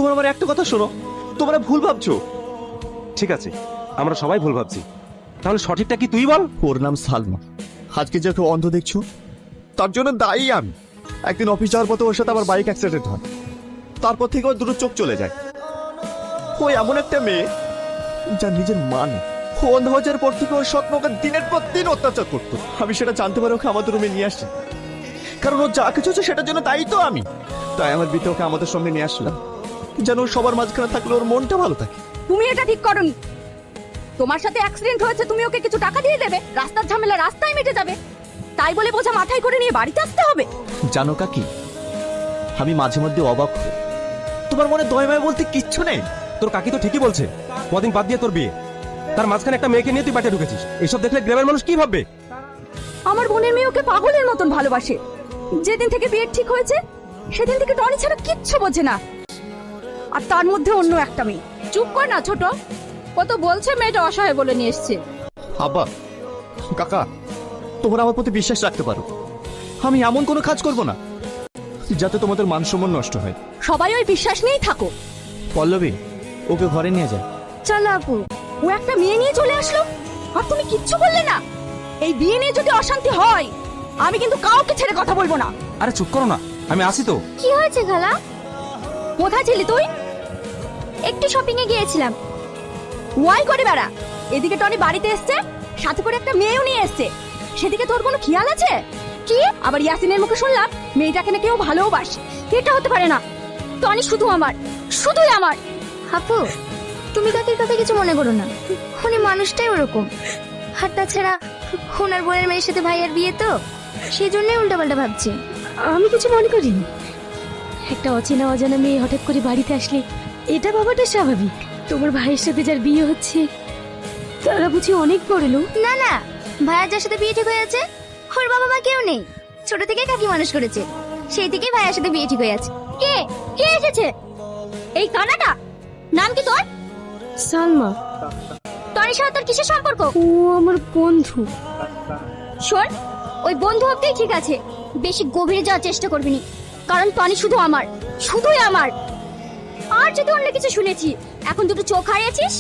তোমার আমার একটা কথা শোনো, তোমরা ভুল ভাবছো। ঠিক আছে, আমরা সবাই ভুল ভাবছি, তাহলে সঠিকটা কি তুই বল। ওর নাম সালমা। আজকে যে কেউ অন্ধ দেখছো, তার জন্য দায়ী আমি। একদিন অফিস যাওয়ার পথে ওর সাথে আমার বাইক অ্যাক্সিডেন্ট হয়, তারপর থেকে ওর দুটো চোখ চলে যায়। ও এমন একটা মেয়ে যার নিজের মা নেই। ও অন্ধ হয়ে যাওয়ার পর থেকে ওর স্বপ্ন ওকে দিনের পর দিন অত্যাচার করতো। আমি সেটা জানতে পারি ওকে আমাদের রুমে নিয়ে আসছি, কারণ ও যা কিছু হচ্ছে সেটার জন্য দায়ী তো আমি। তাই আমার বিতে ওকে আমাদের সঙ্গে নিয়ে আসলাম, যেন ওর সবার মাঝখানে থাকলে ওর মনটা ভালো থাকে। তুমি এটা ঠিক করনি। তোমার সাথে অ্যাক্সিডেন্ট হয়েছে, তুমি ওকে কিছু টাকা দিয়ে দেবে, রাস্তার ঝামেলা রাস্তায় মিটে যাবে, তাই বলে বোঝা মাথায় করে নিয়ে বাড়িতে আসতে হবে? জানো কাকি, আমি মাঝে মধ্যে অবাক হই, তোমার মনে দয় মায়া বলতে কিচ্ছু নেই। তোর কাকি তো ঠিকই বলছে, কদিন বাদ দিয়ে তোর বিয়ে, তার মাঝখানে একটা মেয়েকে নিয়ে তুই বাড়িতে ঢুকেছিস। এসব দেখলে গ্রামের মানুষ কি ভাববে? আমার বোনের মেয়ে ওকে পাগলের মতন ভালোবাসে। যেদিন থেকে বিয়ে ঠিক হয়েছে সেদিন থেকে টনি ছাড়া কিচ্ছু বোঝে না, আর তার মধ্যে অন্য একটা মেয়ে। চুপ কর না ছোট, কত বলছে মেয়েটা অসহায় বলে নিয়ে এসছে। আব্বা, কাকা, তোমরা আমার প্রতি বিশ্বাস রাখতে পারো। আমি এমন কোনো কাজ করব না যাতে তোমাদের মান সম্মান নষ্ট হয়। সবাই ওই বিশ্বাস নিয়েই থাকো। পল্লবী, ওকে ঘরে নিয়ে যায়। চল আপু, ও একটা মেয়ে নিয়ে চলে আসলো আর তুমি কিচ্ছু বললে না। এই বিয়ে নিয়ে যদি অশান্তি হয়, আমি কিন্তু কাউকে ছেড়ে কথা বলবো না। আরে চুপ করো না, আমি আসি তো। কি হয়েছে খালা? কোথায় ছিলি তুই? একটু শপিং এ গিয়েছিলাম। ওয়াই করে বেড়া, এদিকে টনি বাড়িতে এসছে, সাথে করে একটা মেয়েও নিয়ে এসছে, সেদিকে তোর কোনো খেয়াল আছে? কি আবার ইয়াসিনের মুখে শুনলাম মেয়েটাকে নাকি ও ভালোবাসে। এটা হতে পারে না, টনি শুধু আমার, শুধুই আমার। আপু, তুমি কাকির কথা কিছু মনে করো না, উনি মানুষটাই ওরকম। আর তাছাড়া ওনার বোনের মেয়ের সাথে ভাইয়ের বিয়ে তো, সেই জন্যই উল্টাপাল্টা ভাবছি। আমি কিছু মনে করিনি। একটা অচেনা অজানা মেয়ে হঠাৎ করে বাড়িতে আসলে এটা ভাবাটা স্বাভাবিক। তোমার ভাইয়ের সাথে যার বিয়ে হচ্ছে তারা বুঝি অনেক বড় লোক। না না, ভাইয়ার যার সাথে বিয়ে ঠিক হয়ে আছে ওর বাবা মা কেউ নেই, ছোট থেকে কাকি মানুষ করেছে, সেই থেকেই ভাইয়ার সাথে বিয়ে ঠিক হয়ে আছে। কে কে এসেছে? এই কানাটা, নাম কি তোর? সালমা। টনির সাথে তোর কিসের সম্পর্ক? ও আমার বন্ধু। শোন, ওই বন্ধু হতেই ঠিক আছে, বেশি গভীরে যাওয়ার চেষ্টা করবি না, কারণ টনি শুধু আমার, শুধুই আমার। আর যদি অন্য কিছু শুনেছি, এখন দুটো চোখ হারিয়েছিস,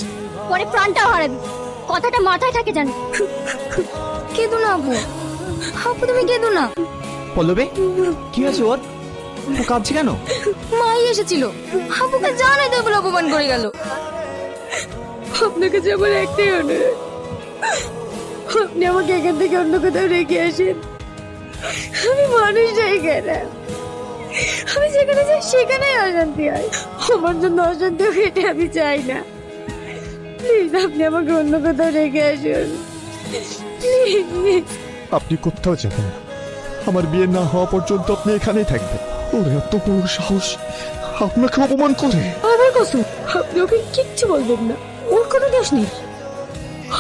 পরে প্রাণটাও হারাবি। কথাটা মাথায় থাকে জানো। কেঁদো না আপু, আপু তুমি কেঁদো না। পল্লবী, কি আছে ওর? ও কাঁদছে কেন? মাই এসেছিল, আপুকে জানাই দেয় বলে অপমান করে গেল। আপনাকে যে আমার একটাই অনুরোধ, আপনি আমাকে এখান থেকে অন্য কোথাও রেখে আসেন। আমি মানুষ যাই কেন, আমি যেখানে যাই সেখানেই অশান্তি হয়। আমার জন্য অশান্তি হোক এটা আমি চাই না। প্লিজ আপনি আমাকে অন্য কোথাও রেখে আসুন, প্লিজ। আপনি কোথাও যাবেন না, আমার বিয়ে না হওয়া পর্যন্ত আপনি এখানেই থাকবেন। ওর এত বড় সাহস আপনাকে অপমান করে। আমার কসম, আপনি ওকে কিচ্ছু বলবেন না, ওর কোনো দোষ নেই।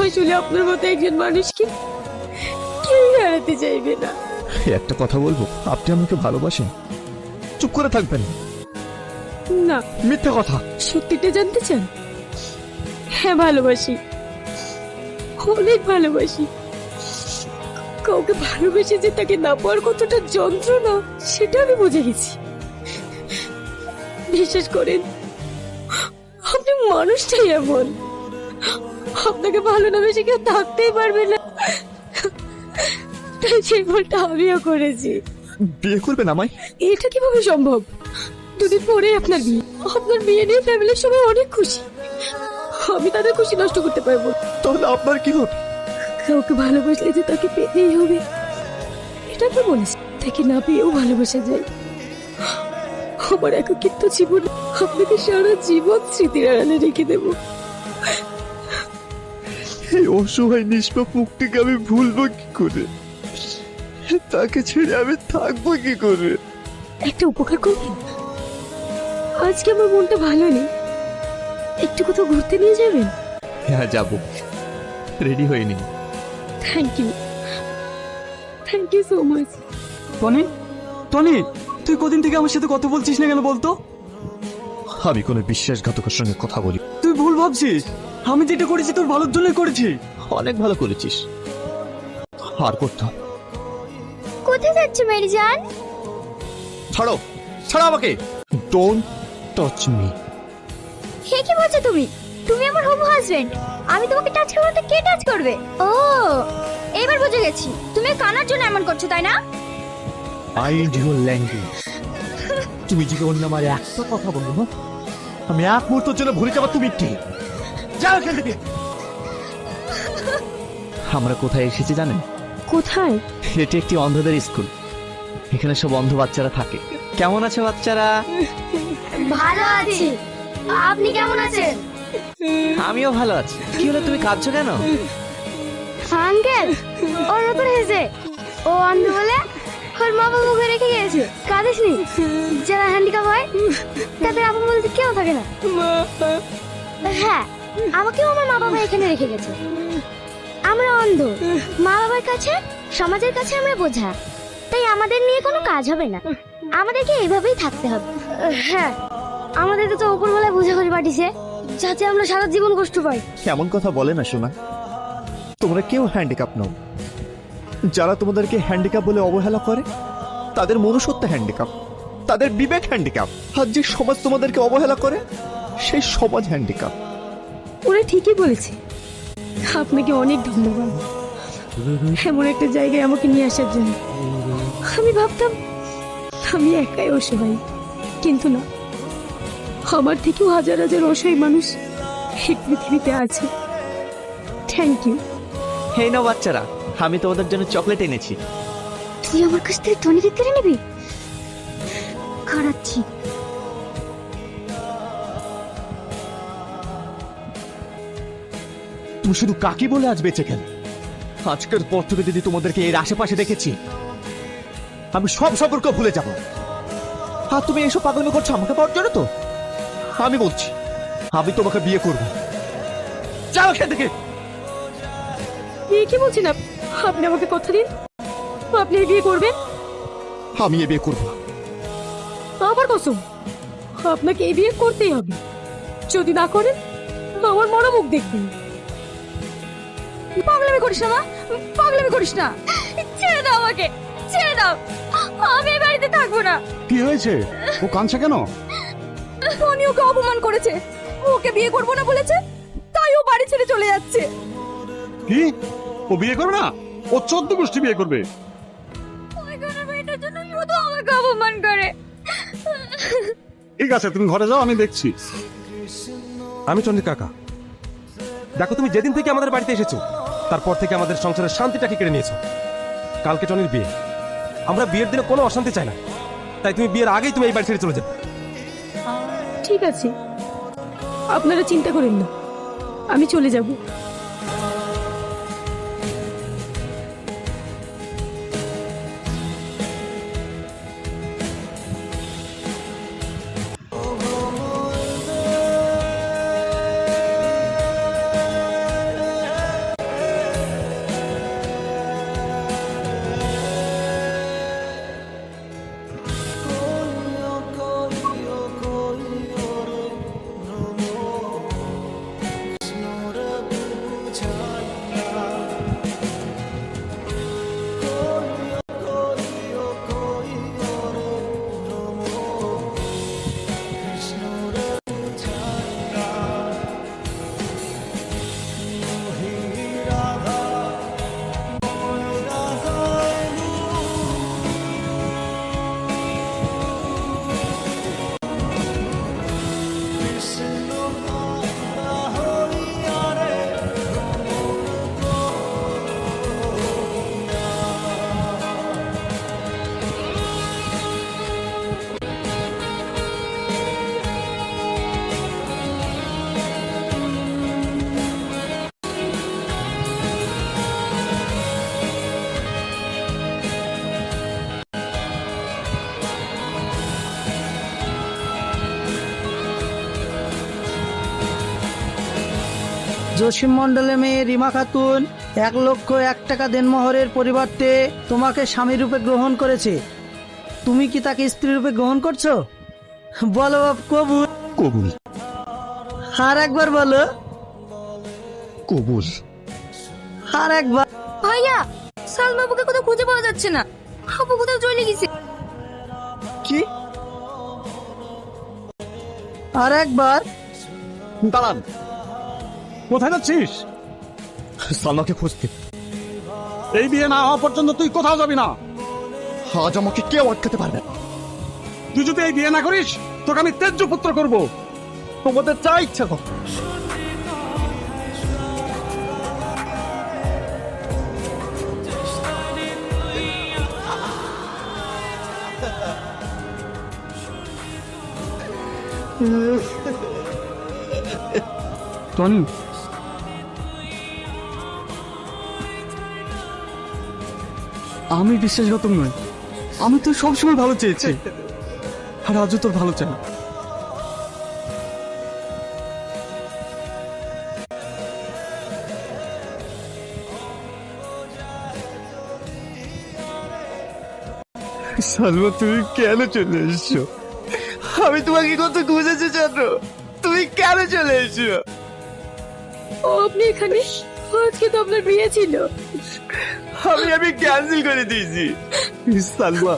আসলে আপনার মতো একজন মানুষকে কেউ হারাতে চাইবে না। একটা কথা বলবো, আপনি আমাকে ভালোবাসেন? চুপ করে থাকবেন না, মিথ্যা কথা। সত্যিটা জানতে চান? হ্যাঁ ভালোবাসি, অনেক ভালোবাসি। কাউকে ভালোবেসে যে তাকে না পাওয়ার কতটা যন্ত্রণা সেটা আমি বুঝে গেছি। বিশ্বাস করেন, আপনি মানুষটাই এমন, আপনাকে ভালো না বেশি কেউ থাকতেই পারবে না। তাই সেই ভুলটা আমিও করেছি। বিয়ে করবেন আমায়? এটা কিভাবে সম্ভব? দুদিন পরে আপনার বিয়ে, আপনার বিয়ে নিয়ে ফ্যামিলির সবাই অনেক খুশি, আমি তাদের খুশি নষ্ট করতে পারবো না। তাহলে আপনার কি হবে? কাউকে ভালোবাসলে যে তাকে পেতেই হবে এটা কি বলিস? তাকে না পেয়েও ভালোবাসা যায়। আমার একাকিত্ব জীবন আপনাকে সারা জীবন স্মৃতির আড়ালে রেখে দেব। এই অসহায় নিষ্পাপ মুখটিকে আমি ভুলবো কি করে? তাকে ছেড়ে আমি থাকবো কি করে? একটা উপকার করবেন? আজকে আমার মনটা ভালো নেই, একটু কোথাও ঘুরতে নিয়ে যাবেন? হ্যাঁ যাবো, রেডি হয়ে নিন। Thank you, thank you so much. Tony, Tony, তুই কদিন থেকে আমার সাথে কথা বলছিস না কেন বলতো? আমি কোনো বিশ্বাসঘাতকের সঙ্গে কথা বলি? তুই ভুল ভাবছিস, আমি যেটা করেছি তোর ভালোর জন্যই করেছি। অনেক ভালো করেছিস, আর করতাম। কোথায় যাচ্ছে মেরিজান? ছাড়ো, ছাড়ো আমাকে। Don't touch me. হে কি বলছো তুমি? তুমি আমার হবু হাজবেন্ড, আমি তোমাকে টাচ করবো তো কে টাচ করবে? ও, এবার বুঝে গেছি, তুমি কানার জন্য এমন করছো তাই না? Mind your language. তুমি যদি অন্য আমার একটা কথা বলো না, আমি এক মুহূর্তের জন্য ভুলে যাবো তুমি কে। যাও এখান থেকে। আমরা কোথায় এসেছি জানেন? কোথায়? এটি একটি অন্ধদের স্কুল। এখানে সব অন্ধ বাচ্চারা থাকে। কেমন আছে বাচ্চারা? ভালো আছি, আপনি কেমন আছেন? আমিও ভালো আছি। কি হলো, তুমি কাঁদছো কেন? আঙ্কেল, ও নতুন হয়েছে, ও অন্ধ বলে ওর মা বাবা মুখে রেখে গিয়েছে। কাঁদিস নি, যারা হ্যান্ডিক্যাপ হয় তাদের আপন বলতে কেউ থাকে না। হ্যাঁ, আমাকেও আমার মা বাবা এখানে রেখে গেছে। আমরা অন্ধ, মা বাবার কাছে, সমাজের কাছে আমরা বোঝা, তাই আমাদের নিয়ে কোনো কাজ হবে না, আমাদেরকে এইভাবেই থাকতে হবে। হ্যাঁ, আমাদেরকে তো ওপরবেলায় বুঝে করে পাঠিয়েছে, যাতে আমরা সারা জীবন কষ্ট পাই। এমন কথা বলে না শোনা। তোমরা কেউ হ্যান্ডিক্যাপ নও। যারা তোমাদেরকে হ্যান্ডিক্যাপ বলে অবহেলা করে তাদের মনুষ্যত্ব হ্যান্ডিক্যাপ, তাদের বিবেক হ্যান্ডিক্যাপ। আর যে সমাজ তোমাদেরকে অবহেলা করে সেই সমাজ হ্যান্ডিক্যাপ। ওরা ঠিকই বলেছে, আপনাকে অনেক ধন্যবাদ এমন একটা জায়গায় আমাকে নিয়ে আসার জন্য। আমি ভাবতাম আমি একাই অসহায়, কিন্তু না, আমার থেকেও হাজার হাজার অসহায় মানুষ এই পৃথিবীতে আছে। Thank you. হেই নাও বাচ্চারা, আমি তোমাদের জন্য চকলেট এনেছি। তুই আমার কাছ থেকে টনিকে কেড়ে নিবি? খারাচ্ছি। তুমি শুধু কাকি বলে আজ বেঁচে গেলে। আজকের পর থেকে যদি তোমাদেরকে এর আশেপাশে দেখেছি, আমি সব সম্পর্ক ভুলে যাব। আর তুমি এসব পাগলামি করছো আমাকে পাওয়ার জন্য তো? আমি বলছি, আমি তোমাকে বিয়ে করব। যাও এখান থেকে। এই কি বলছেন আপনি? আমাকে কথা দিন, আপনি এই বিয়ে করবেন। আমি এ বিয়ে করবো। আমার কসম, আপনাকে এই বিয়ে করতেই হবে। যদি না করেন আমার মরা মুখ দেখবেন। পাগলামি করিস না মা, পাগলামি করিস না। ছেড়ে দাও আমাকে, ছেড়ে দাও, আমি এই বাড়িতে থাকবো না। কি হয়েছে? ও কাঁদছে কেন? টনি ওকে অপমান করেছে, ওকে বিয়ে করবো না বলেছে, তাই ও বাড়ি ছেড়ে চলে যাচ্ছে। কি? ও বিয়ে করবে না? ও 14 গোষ্ঠী বিয়ে করবে। ওইখানে মেয়েটার জন্য শুধু আমাকে অপমান করে। ঠিক আছে, তুমি ঘরে যাও, আমি দেখছি। আমি চন্দ্রিক কাকা। দেখো, তুমি যেদিন থেকে আমাদের বাড়িতে এসেছো তারপর থেকে আমাদের সংসারের শান্তিটাকে কেড়ে নিয়েছো। কালকে টনির বিয়ে, আমরা বিয়ের দিনে কোনো অশান্তি চাই না, তাই তুমি বিয়ের আগেই তুমি এই বাড়ি ছেড়ে চলে যাবে। ঠিক আছে, আপনারা চিন্তা করেন না, আমি চলে যাব। জসিম মন্ডলের মেয়ে রিমা খাতুন 1,01,000 টাকা দেনমোহরের পরিবর্তে তোমাকে স্বামী রূপে গ্রহণ করেছে। তুমি কি তাকে স্ত্রী রূপে গ্রহণ করছো? বলো বাপ, কবুল? কবুল। আর একবার বলো। কবুল। আর একবার। ভাইয়া, সালমা আপুকে কোথাও খুঁজে পাওয়া যাচ্ছে না, আপু কোথাও চলে গেছে। কি? আর একবার। দাঁড়ান, কোথায় যাচ্ছিস? সালমাকে খুঁজতে। এই বিয়ে না হওয়া পর্যন্ত তুই কোথাও যাবি না। আজ আমাকে কেউ আটকাতে পারবে না। তুই যদি এই বিয়ে না করিস তোকে আমি তেজ্য পুত্র করবো। তোমাদের যা ইচ্ছা কর। টনি, আমি বিশ্বাসঘাতক নই। আমি তো সবসময় ভালো চেয়েছি, আর আজও তোর ভালো চাই। সালমা, তুমি কেন চলে এসছো? আমি তোমাকে কত খুঁজেছি জানো, তুমি কেন চলে এসছো? আপনি এখানে? আজকে তো আপনার বিয়ে ছিল। আমি ক্যান্সেল করে দিয়েছি। সালমা,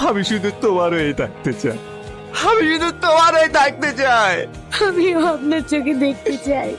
আমি শুধু তোমার হয়ে থাকতে চাই, আমি শুধু তোমার হয়ে থাকতে চাই। আমিও আপনার চোখে দেখতে চাই।